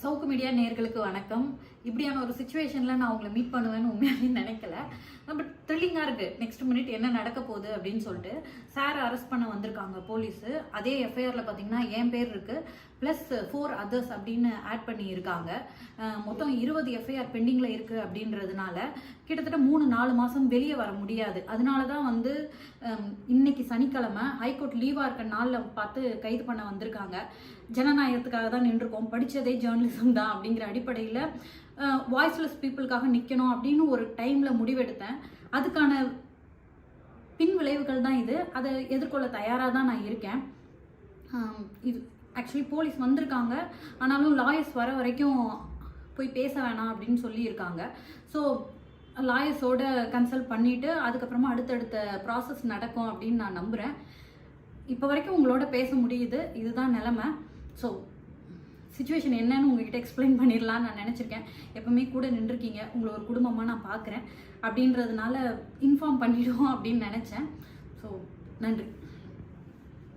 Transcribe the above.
சவுக்கு media நேயர்களுக்கு வணக்கம். இப்படியான ஒரு சிச்சுவேஷனில் நான் உங்களை மீட் பண்ணுவேன்னு உண்மையாகவே நினைக்கல. பட் த்ரில்லிங்காக இருக்குது. நெக்ஸ்ட் மினிட் என்ன நடக்க போகுது அப்படின்னு சொல்லிட்டு சார் அரெஸ்ட் பண்ண வந்திருக்காங்க போலீஸு. அதே எஃப்ஐஆரில் பார்த்தீங்கன்னா என் பேர் இருக்குது, ப்ளஸ் 4 அதர்ஸ் அப்படின்னு ஆட் பண்ணியிருக்காங்க. மொத்தம் 20 எஃப்ஐஆர் பெண்டிங்கில் இருக்குது அப்படின்றதுனால கிட்டத்தட்ட 3-4 மாதம் வெளியே வர முடியாது. அதனால தான் இன்னைக்கு சனிக்கிழமை ஹைகோர்ட் லீவாக இருக்க நாளில் பார்த்து கைது பண்ண வந்திருக்காங்க. ஜனநாயகத்துக்காக தான் நின்றுருக்கோம், படித்ததே ஜேர்னலிசம் தான் அப்படிங்கிற அடிப்படையில் வாய்ஸ்லெஸ் பீப்புளுக்காக நிற்கணும் அப்படின்னு ஒரு டைமில் முடிவெடுத்தேன். அதுக்கான பின் விளைவுகள் தான் இது. அதை எதிர்கொள்ள தயாராக தான் நான் இருக்கேன். இது ஆக்சுவலி போலீஸ் வந்திருக்காங்க, ஆனாலும் லாயர்ஸ் வர வரைக்கும் போய் பேச வேணாம் அப்படின்னு சொல்லியிருக்காங்க. ஸோ லாயர்ஸோட கன்சல்ட் பண்ணிவிட்டு அதுக்கப்புறமா அடுத்தடுத்த ப்ராசஸ் நடக்கும் அப்படின்னு நான் நம்புகிறேன். இப்போ வரைக்கும் உங்களோட பேச முடியுது, இதுதான் நிலமை. ஸோ சிச்சுவேஷன் என்னன்னு உங்ககிட்ட எக்ஸ்பிளைன் பண்ணிடலான்னு நான் நினச்சிருக்கேன். எப்பவுமே கூட நின்றுருக்கீங்க, உங்களை ஒரு குடும்பமாக நான் பார்க்குறேன் அப்படின்றதுனால இன்ஃபார்ம் பண்ணிவிடுவோம் அப்படின்னு நினச்சேன். ஸோ நன்றி.